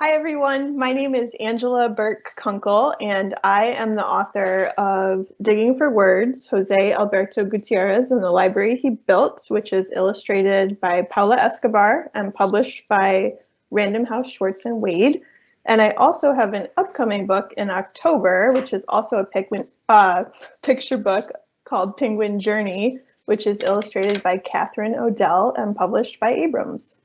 Hi, everyone. My name is Angela Burke Kunkel, and I am the author of Digging for Words, Jose Alberto Gutierrez and the Library He Built, which is illustrated by Paola Escobar and published by Random House Schwartz and Wade. And I also have an upcoming book in October, which is also a picture book called Penguin Journey, which is illustrated by Catherine Odell and published by Abrams.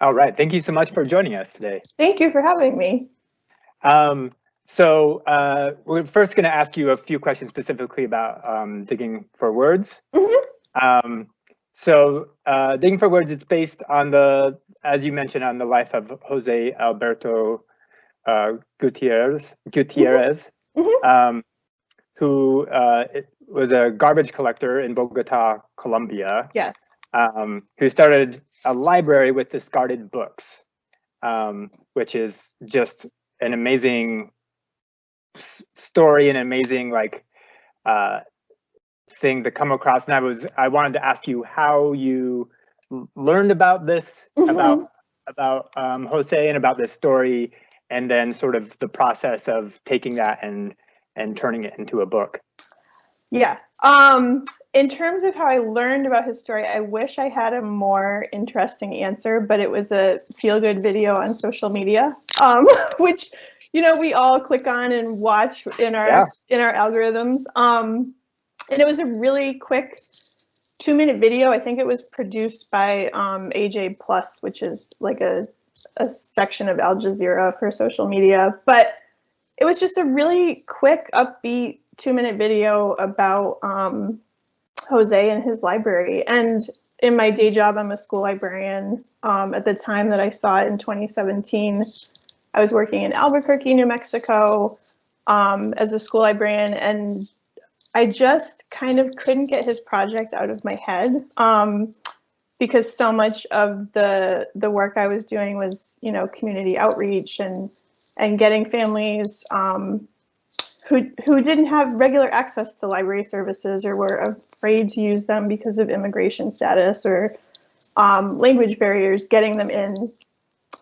All right, thank you so much for joining us today. Thank you for having me. We're first going to ask you a few questions specifically about Digging for Words. Mm-hmm. Digging for Words, it's based on the, as you mentioned, on the life of Jose Alberto Gutierrez, Mm-hmm. Who was a garbage collector in Bogota, Colombia. Yes. Who started a library with discarded books, which is just an amazing story, an amazing thing to come across. And I wanted to ask you how you learned about this, Mm-hmm. about Jose and about this story, and then sort of the process of taking that and turning it into a book. Yeah. In terms of how I learned about his story, I wish I had a more interesting answer, but it was a feel-good video on social media, which, we all click on and watch in our algorithms. And it was a really quick 2-minute video. I think it was produced by AJ Plus, which is like a section of Al Jazeera for social media. But it was just a really quick, upbeat 2-minute video about Jose and his library. And in my day job, I'm a school librarian. At the time that I saw it in 2017, I was working in Albuquerque, New Mexico, as a school librarian, and I just kind of couldn't get his project out of my head because so much of the work I was doing was, community outreach and getting families who didn't have regular access to library services or were afraid to use them because of immigration status or language barriers, getting them in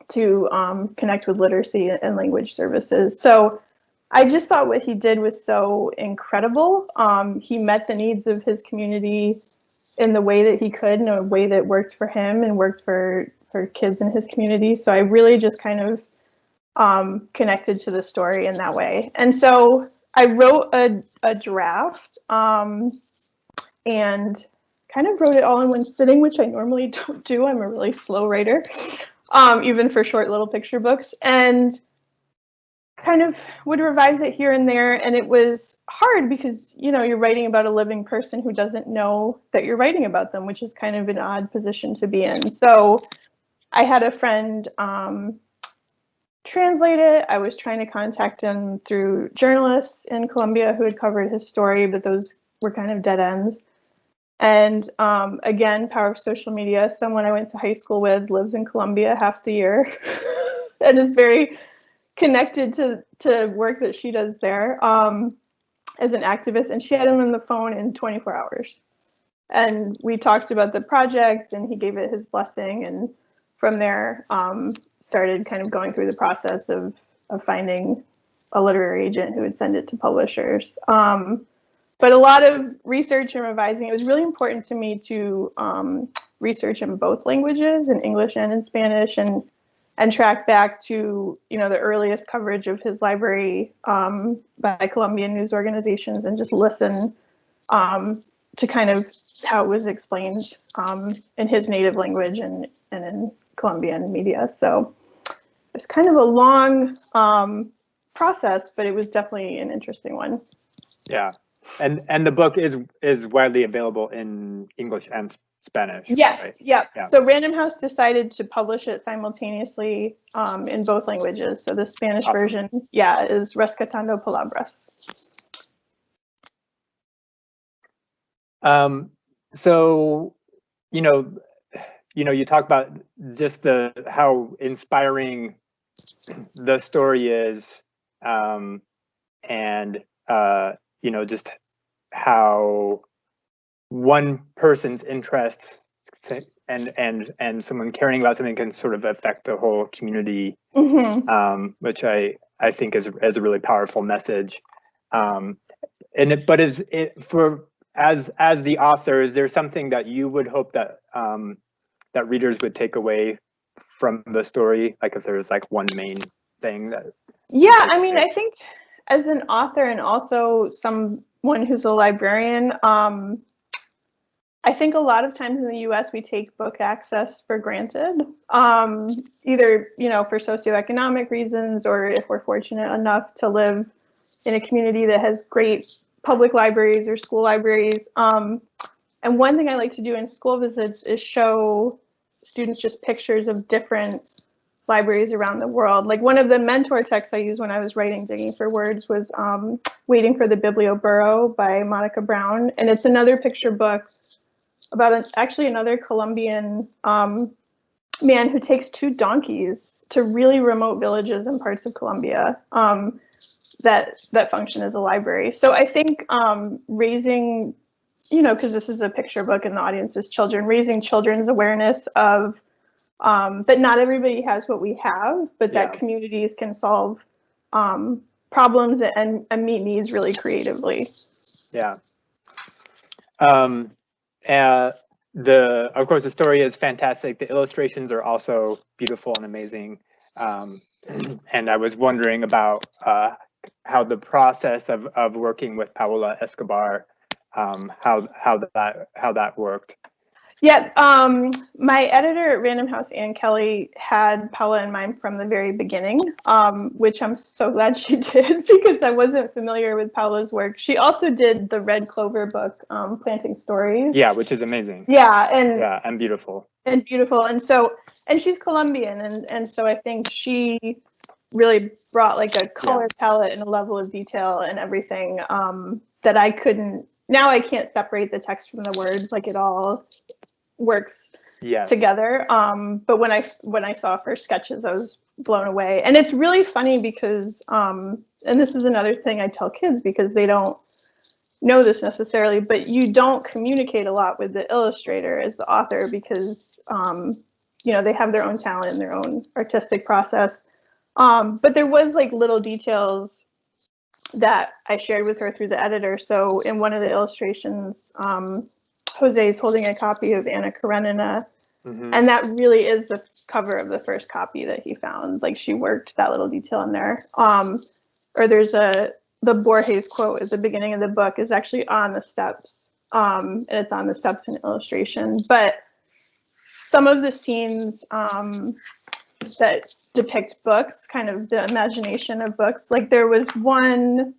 to connect with literacy and language services. So I just thought what he did was so incredible. He met the needs of his community in the way that he could, in a way that worked for him and worked for kids in his community. So I really just kind of connected to the story in that way. And so I wrote a draft and kind of wrote it all in one sitting, which I normally don't do. I'm a really slow writer, even for short little picture books, and kind of would revise it here and there. And it was hard because, you're writing about a living person who doesn't know that you're writing about them, which is kind of an odd position to be in. So I had a friend translate it. I was trying to contact him through journalists in Colombia who had covered his story, but those were kind of dead ends. And again, power of social media. Someone I went to high school with lives in Colombia half the year and is very connected to work that she does there as an activist. And she had him on the phone in 24 hours. And we talked about the project and he gave it his blessing. And from there, started kind of going through the process of finding a literary agent who would send it to publishers. But a lot of research and revising. It was really important to me to research in both languages, in English and in Spanish, and track back to the earliest coverage of his library by Colombian news organizations, and just listen to kind of how it was explained in his native language and in Colombian media. So it's kind of a long process, but it was definitely an interesting one. Yeah, and the book is widely available in English and Spanish. Yes, right? yep. Yeah. So Random House decided to publish it simultaneously in both languages. So the Spanish version, is Rescatando Palabras. So, you talk about just how inspiring the story is, and just how one person's interests and someone caring about something can sort of affect the whole community, which I think is a really powerful message. But is it for as the author, is there something that you would hope that that readers would take away from the story? Like if there's like one main thing that. Yeah, I mean, I think as an author and also someone who's a librarian, I think a lot of times in the US we take book access for granted, either, you know, for socioeconomic reasons, or if we're fortunate enough to live in a community that has great public libraries or school libraries. And one thing I like to do in school visits is show students just pictures of different libraries around the world. Like one of the mentor texts I used when I was writing Digging for Words was Waiting for the Biblioburo by Monica Brown. And it's another picture book about actually another Colombian man who takes 2 donkeys to really remote villages in parts of Colombia that function as a library. So I think raising, you know, because this is a picture book and the audience is children, raising children's awareness of that not everybody has what we have, but that communities can solve problems and meet needs really creatively. Yeah. Of course, the story is fantastic. The illustrations are also beautiful and amazing. And I was wondering about how the process of working with Paola Escobar, how that worked. Yeah, my editor at Random House, Ann Kelly, had Paola in mind from the very beginning, which I'm so glad she did because I wasn't familiar with Paola's work. She also did the Red Clover book, Planting Stories. Yeah, which is amazing. Yeah, and beautiful. And beautiful, and she's Colombian, and so I think she really brought like a color palette and a level of detail and everything that I couldn't. Now I can't separate the text from the words, like it all works together. But when I saw her sketches, I was blown away. And it's really funny because, and this is another thing I tell kids because they don't know this necessarily, but you don't communicate a lot with the illustrator as the author because, you know, they have their own talent and their own artistic process. But there was like little details that I shared with her through the editor. So in one of the illustrations, Jose's holding a copy of Anna Karenina, and that really is the cover of the first copy that he found. Like she worked that little detail in there. Or there's the Borges quote at the beginning of the book is actually on the steps, and it's on the steps in illustration. But some of the scenes that depict books, kind of the imagination of books, like there was one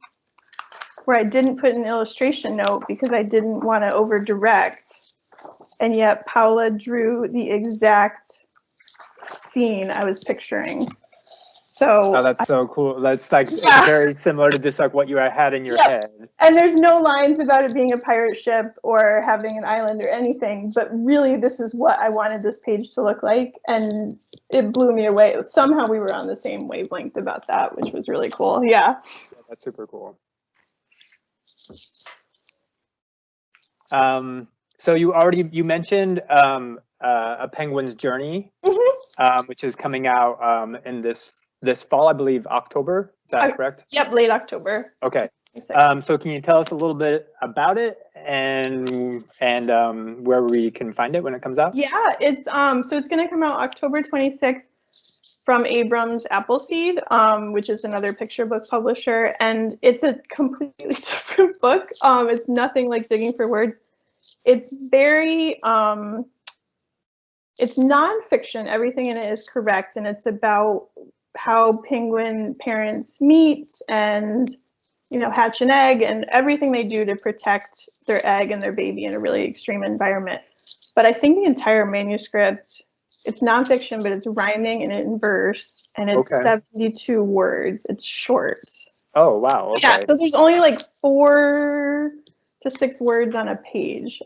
where I didn't put an illustration note because I didn't want to over direct, and yet Paola drew the exact scene I was picturing. So that's so cool. That's like very similar to just like what you had in your head. And there's no lines about it being a pirate ship or having an island or anything, but really this is what I wanted this page to look like, and it blew me away. Somehow we were on the same wavelength about that, which was really cool. Yeah, that's super cool. So you mentioned A Penguin's Journey, which is coming out in this fall, I believe October. Is that correct? Yep, late October. Okay. So can you tell us a little bit about it and where we can find it when it comes out? Yeah, it's so it's going to come out October 26th from Abrams Appleseed, which is another picture book publisher, and it's a completely different book. It's nothing like Digging for Words. It's very it's nonfiction. Everything in it is correct, and it's about how penguin parents meet and, you know, hatch an egg and everything they do to protect their egg and their baby in a really extreme environment. But I think the entire manuscript, it's nonfiction, but it's rhyming and in verse, and it's 72 words. It's short. Oh, wow. Okay. Yeah, so there's only like 4 to 6 words on a page.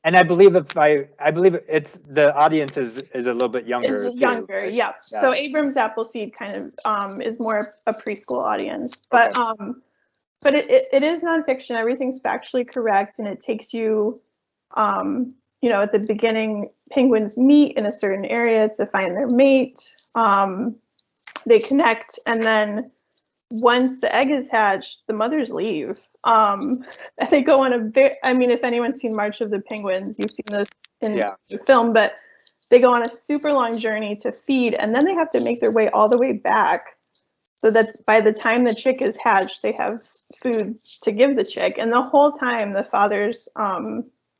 and I believe I believe it's the audience is a little bit younger. It's younger, right? Yeah. So Abrams Appleseed kind of is more a preschool audience, but it is nonfiction. Everything's factually correct, and it takes you you know, at the beginning, penguins meet in a certain area to find their mate. They connect, and then once the egg is hatched, the mothers leave. They go on I mean, if anyone's seen March of the Penguins, you've seen this in the film, but they go on a super long journey to feed, and then they have to make their way all the way back so that by the time the chick is hatched, they have food to give the chick. And the whole time, the father's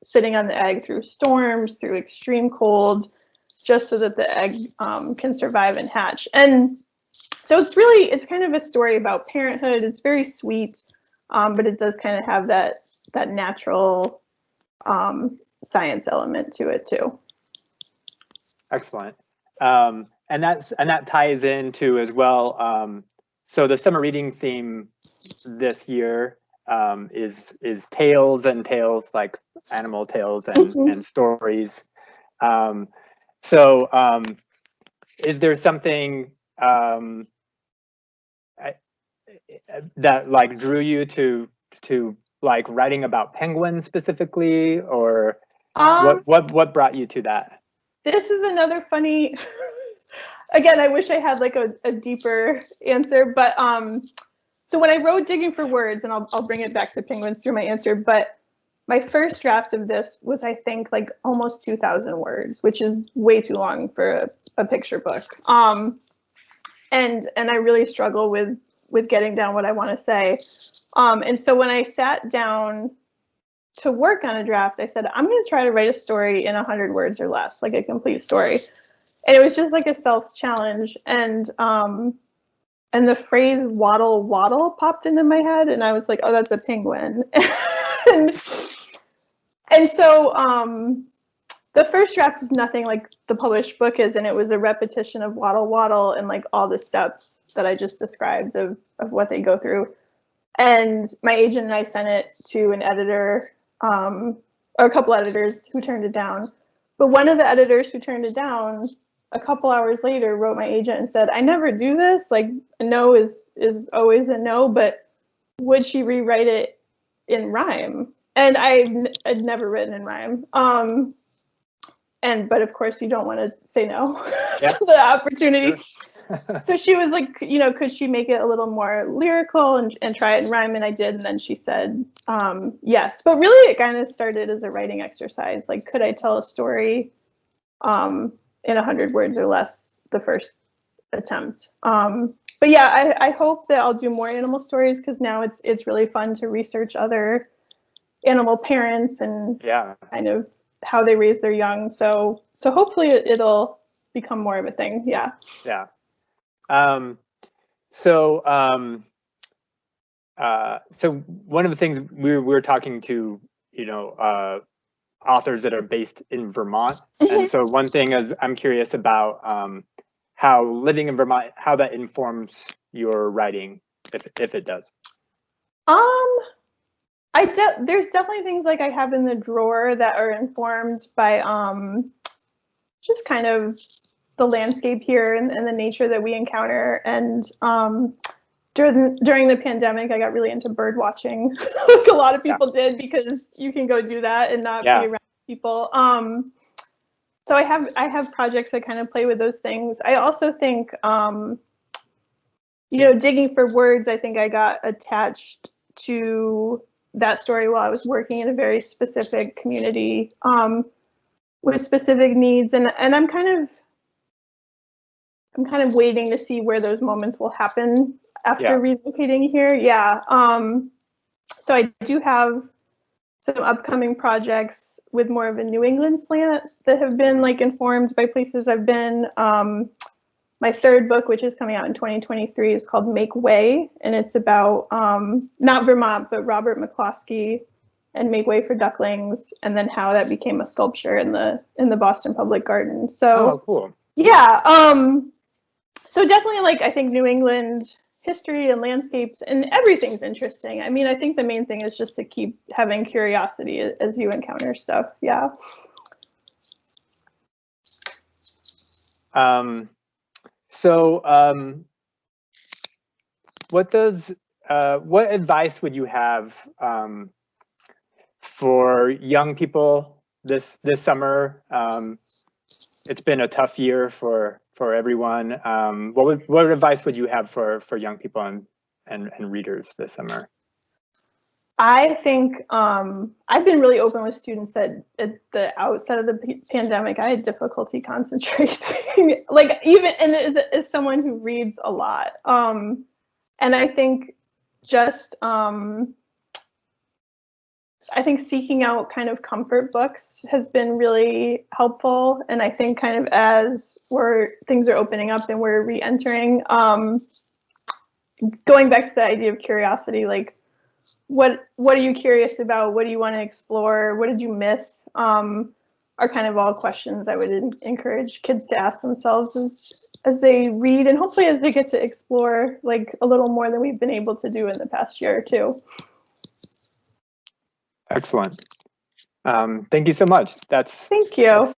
sitting on the egg through storms, through extreme cold, just so that the egg can survive and hatch. And so it's kind of a story about parenthood. It's very sweet, but it does kind of have that natural science element to it too. Excellent. And that ties into as well. So the summer reading theme this year is tales and tales, like animal tales and stories. So is there something that like drew you to like writing about penguins specifically, or what brought you to that? This is another funny. Again, I wish I had like a deeper answer, but so when I wrote Digging for Words, and I'll bring it back to penguins through my answer, but my first draft of this was, I think, like almost 2,000 words, which is way too long for a picture book. And I really struggle with getting down what I want to say. And so when I sat down to work on a draft, I said, I'm going to try to write a story in 100 words or less, like a complete story. And it was just like a self-challenge. And the phrase waddle waddle popped into my head, and I was like, oh, that's a penguin. and so the first draft is nothing like the published book is, and it was a repetition of waddle waddle and like all the steps that I just described of what they go through. And my agent and I sent it to an editor, or a couple editors who turned it down. But one of the editors who turned it down, a couple hours later, wrote my agent and said, I never do this. Like, a no is always a no, but would she rewrite it in rhyme? And I'd never written in rhyme. But of course you don't want to say no to the opportunity. So she was like, you know, could she make it a little more lyrical and try it in rhyme? And I did. And then she said, yes. But really it kind of started as a writing exercise. Like, could I tell a story in 100 words or less the first attempt? But yeah, I hope that I'll do more animal stories, because now it's really fun to research other animal parents and kind of how they raise their young. So hopefully it'll become more of a thing. Yeah. Yeah. So one of the things we were talking to, you know, authors that are based in Vermont. And so one thing is I'm curious about how living in Vermont, how that informs your writing, if it does. There's definitely things like I have in the drawer that are informed by just kind of the landscape here and the nature that we encounter. And during the pandemic, I got really into bird watching, like a lot of people did, because you can go do that and not be around people. So I have projects that kind of play with those things. I also think, you know, Digging for Words, I think I got attached to that story while I was working in a very specific community with specific needs, and I'm kind of waiting to see where those moments will happen after relocating here. Yeah. So I do have some upcoming projects with more of a New England slant that have been like informed by places I've been. My third book, which is coming out in 2023, is called Make Way, and it's about not Vermont, but Robert McCloskey and Make Way for Ducklings, and then how that became a sculpture in the Boston Public Garden. So, cool. Yeah. So definitely, like, I think New England history and landscapes and everything's interesting. I mean, I think the main thing is just to keep having curiosity as you encounter stuff. Yeah. What advice would you have for young people this summer. It's been a tough year for everyone. What advice would you have for young people and readers this summer? I think I've been really open with students that at the outset of the pandemic, I had difficulty concentrating, like even, and as someone who reads a lot. And I think just, I think seeking out kind of comfort books has been really helpful. And I think kind of as things are opening up and we're re-entering, going back to the idea of curiosity, like, what are you curious about? What do you want to explore? What did you miss? Are kind of all questions I would encourage kids to ask themselves as they read, and hopefully as they get to explore like a little more than we've been able to do in the past year or two. Excellent. Thank you so much. Thank you.